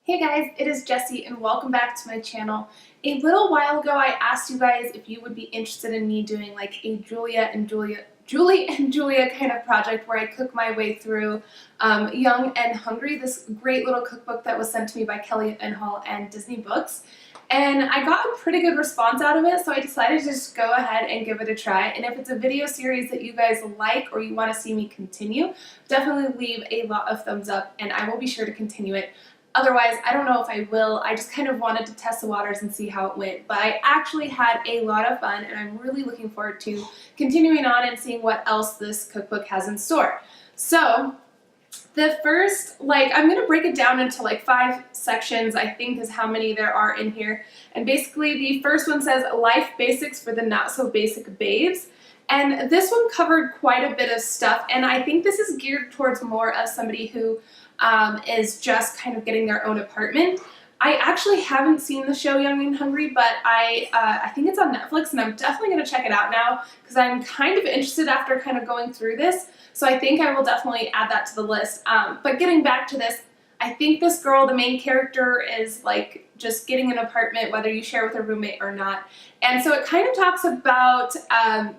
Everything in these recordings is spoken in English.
Hey guys, it is Jessi and welcome back to my channel. A little while ago I asked you guys if you would be interested in me doing like a Julie and Julia kind of project where I cook my way through Young and Hungry, this great little cookbook that was sent to me by Kelly at Hall and Disney Books. And I got a pretty good response out of it, so I decided to just go ahead and give it a try. And if it's a video series that you guys like or you want to see me continue, definitely leave a lot of thumbs up and I will be sure to continue it. Otherwise, I don't know if I will. I just kind of wanted to test the waters and see how it went. But I actually had a lot of fun and I'm really looking forward to continuing on and seeing what else this cookbook has in store. So the first, I'm going to break it down into 5 sections, I think is how many there are in here. And basically the first one says Life Basics for the Not So Basic Babes. And this one covered quite a bit of stuff, and I think this is geared towards more of somebody who is just kind of getting their own apartment. I actually haven't seen the show Young and Hungry, but I think it's on Netflix, and I'm definitely going to check it out now because I'm kind of interested after kind of going through this. So I think I will definitely add that to the list. But getting back to this, I think this girl, the main character, is just getting an apartment, whether you share with a roommate or not. And so it kind of talks about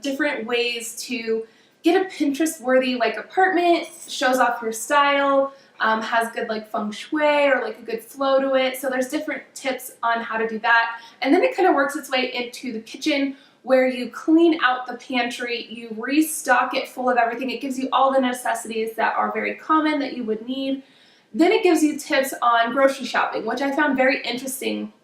different ways to get a Pinterest-worthy apartment, shows off your style, has good feng shui or a good flow to it. So there's different tips on how to do that. And then it kind of works its way into the kitchen where you clean out the pantry, you restock it full of everything. It gives you all the necessities that are very common that you would need. Then it gives you tips on grocery shopping, which I found very interesting.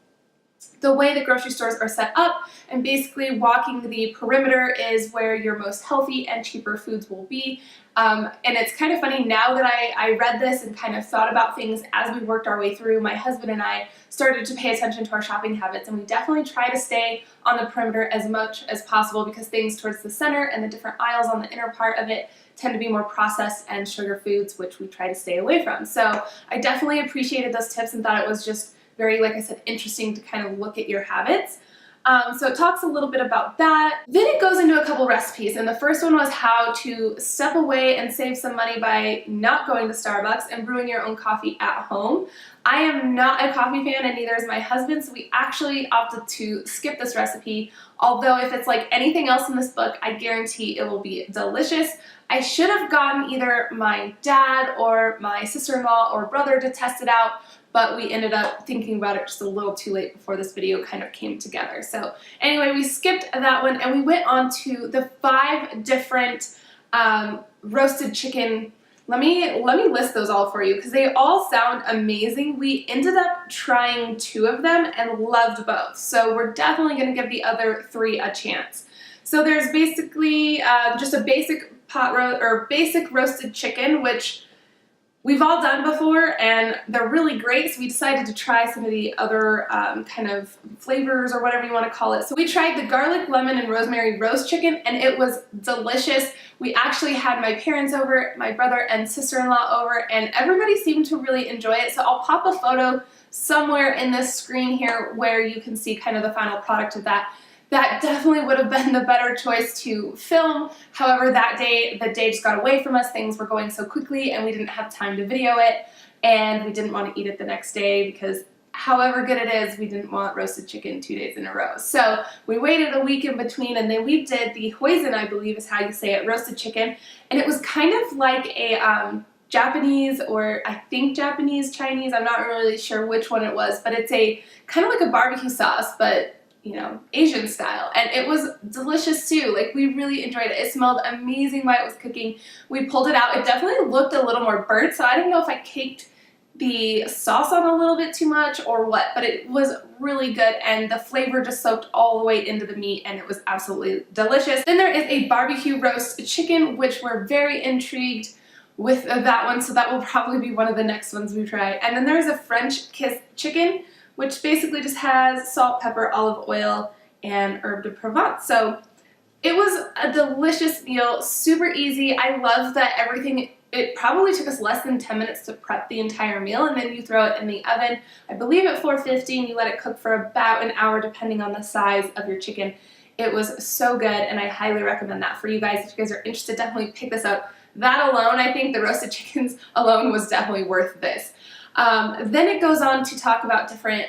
The way the grocery stores are set up, and basically walking the perimeter is where your most healthy and cheaper foods will be. And it's kind of funny now that I read this and kind of thought about things as we worked our way through. My husband and I started to pay attention to our shopping habits, and we definitely try to stay on the perimeter as much as possible because things towards the center and the different aisles on the inner part of it tend to be more processed and sugar foods, which we try to stay away from. So I definitely appreciated those tips and thought it was just very, like I said, interesting to kind of look at your habits. So it talks a little bit about that. Then it goes into a couple recipes, and the first one was how to step away and save some money by not going to Starbucks and brewing your own coffee at home. I am not a coffee fan, and neither is my husband, so we actually opted to skip this recipe. Although if it's like anything else in this book, I guarantee it will be delicious. I should have gotten either my dad or my sister-in-law or brother to test it out, but we ended up thinking about it just a little too late before this video kind of came together. So anyway, we skipped that one and we went on to the 5 different roasted chicken. Let me list those all for you because they all sound amazing. We ended up trying 2 of them and loved both. So we're definitely going to give the other 3 a chance. So there's basically just a basic basic roasted chicken, which we've all done before, and they're really great, so we decided to try some of the other kind of flavors or whatever you want to call it. So we tried the garlic, lemon, and rosemary roast chicken, and it was delicious. We actually had my parents over, my brother and sister-in-law over, and everybody seemed to really enjoy it. So I'll pop a photo somewhere in this screen here where you can see kind of the final product of that. That definitely would have been the better choice to film. However, that day, the day just got away from us. Things were going so quickly and we didn't have time to video it, and we didn't want to eat it the next day because however good it is, we didn't want roasted chicken 2 days in a row. So we waited a week in between, and then we did the hoisin, I believe is how you say it, roasted chicken. And it was kind of like a Japanese, or I think Japanese, Chinese, I'm not really sure which one it was, but it's a kind of like a barbecue sauce, but you know, Asian style, and it was delicious too. We really enjoyed it. It smelled amazing while it was cooking. We pulled it out. It definitely looked a little more burnt, so I don't know if I caked the sauce on a little bit too much or what, but it was really good, and the flavor just soaked all the way into the meat, and it was absolutely delicious. Then there is a barbecue roast chicken, which we're very intrigued with that one, so that will probably be one of the next ones we try. And then there's a French kiss chicken, which basically just has salt, pepper, olive oil, and herb de Provence. So it was a delicious meal, super easy. I love that everything, it probably took us less than 10 minutes to prep the entire meal, and then you throw it in the oven, I believe at 450, and you let it cook for about an hour depending on the size of your chicken. It was so good, and I highly recommend that for you guys. If you guys are interested, definitely pick this up. That alone, I think the roasted chickens alone was definitely worth this. Then it goes on to talk about different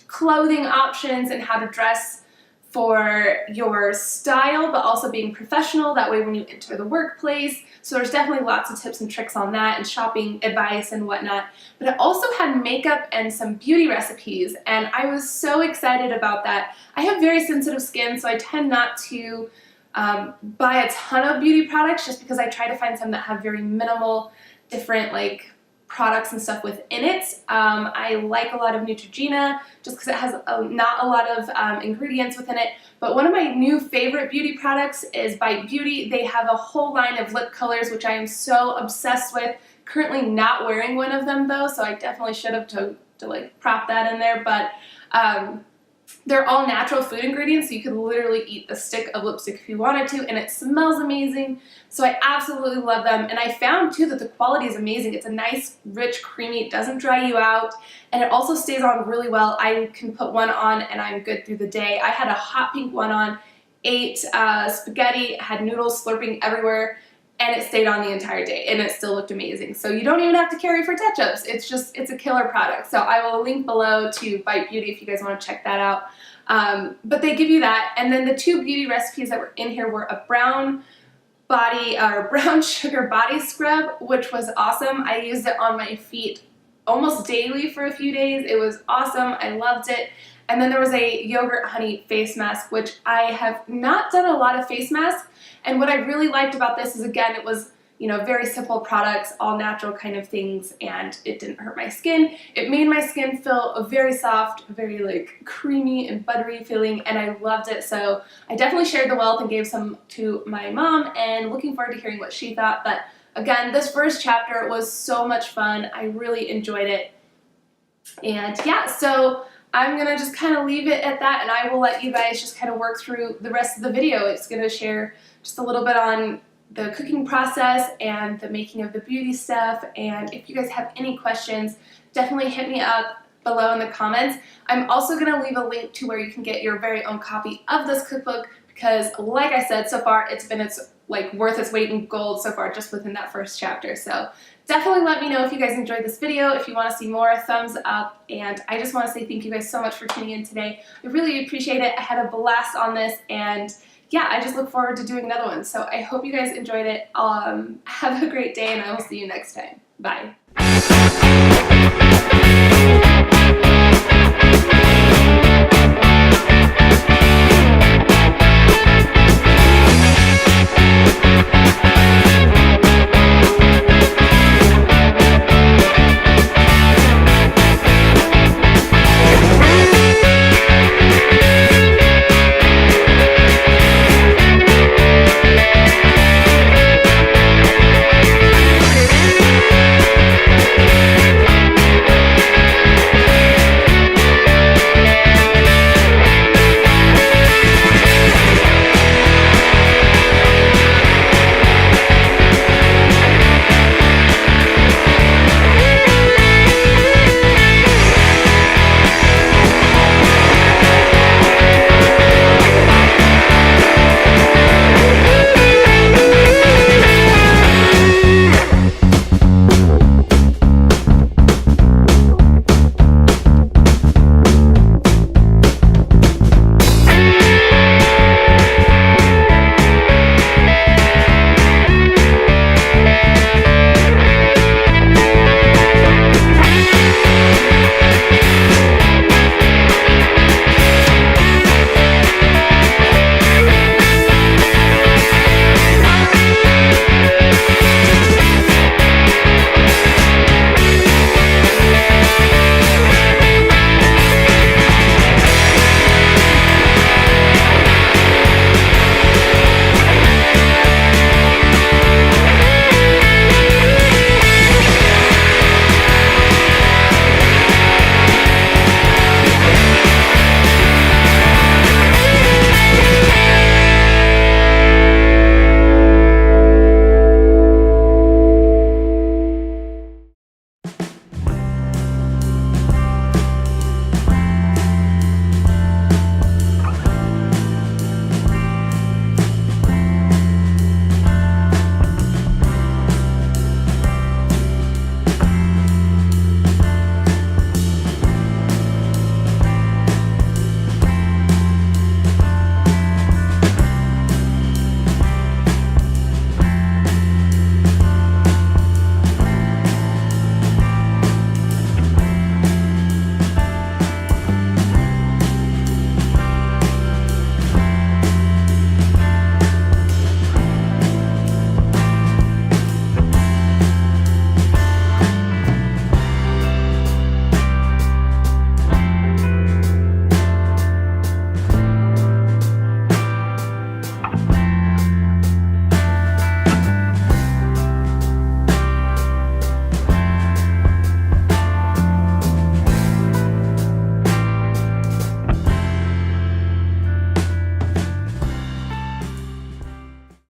clothing options and how to dress for your style, but also being professional, that way when you enter the workplace. So there's definitely lots of tips and tricks on that, and shopping advice and whatnot. But it also had makeup and some beauty recipes, and I was so excited about that. I have very sensitive skin, so I tend not to buy a ton of beauty products, just because I try to find some that have very minimal different like products and stuff within it. I like a lot of Neutrogena just because it has not a lot of ingredients within it. But one of my new favorite beauty products is by Beauty. They have a whole line of lip colors, which I am so obsessed with. Currently not wearing one of them though, so I definitely should have to like prop that in there. But they're all natural food ingredients, so you could literally eat a stick of lipstick if you wanted to, and it smells amazing. So I absolutely love them, and I found too that the quality is amazing. It's a nice, rich, creamy, it doesn't dry you out, and it also stays on really well. I can put one on and I'm good through the day. I had a hot pink one on, ate spaghetti, had noodles slurping everywhere, and it stayed on the entire day, and it still looked amazing. So you don't even have to carry for touch-ups. It's a killer product. So I will link below to Bite Beauty if you guys want to check that out. But they give you that, and then the two beauty recipes that were in here were a brown sugar body scrub, which was awesome. I used it on my feet almost daily for a few days. It was awesome. I loved it. And then there was a yogurt honey face mask, which I have not done a lot of face masks. And what I really liked about this is, again, it was, you know, very simple products, all natural kind of things, and it didn't hurt my skin. It made my skin feel very soft, very like creamy and buttery feeling, and I loved it. So I definitely shared the wealth and gave some to my mom, and looking forward to hearing what she thought. But again, this first chapter was so much fun. I really enjoyed it. And yeah, so I'm gonna just kind of leave it at that, and I will let you guys just kind of work through the rest of the video. It's gonna share just a little bit on the cooking process and the making of the beauty stuff, and if you guys have any questions, definitely hit me up below in the comments. I'm also going to leave a link to where you can get your very own copy of this cookbook, because like I said, so far it's been worth its weight in gold so far just within that first chapter. So definitely let me know if you guys enjoyed this video. If you want to see more, thumbs up, and I just want to say thank you guys so much for tuning in today. I really appreciate it. I had a blast on this, and yeah, I just look forward to doing another one. So I hope you guys enjoyed it. Have a great day, and I will see you next time. Bye.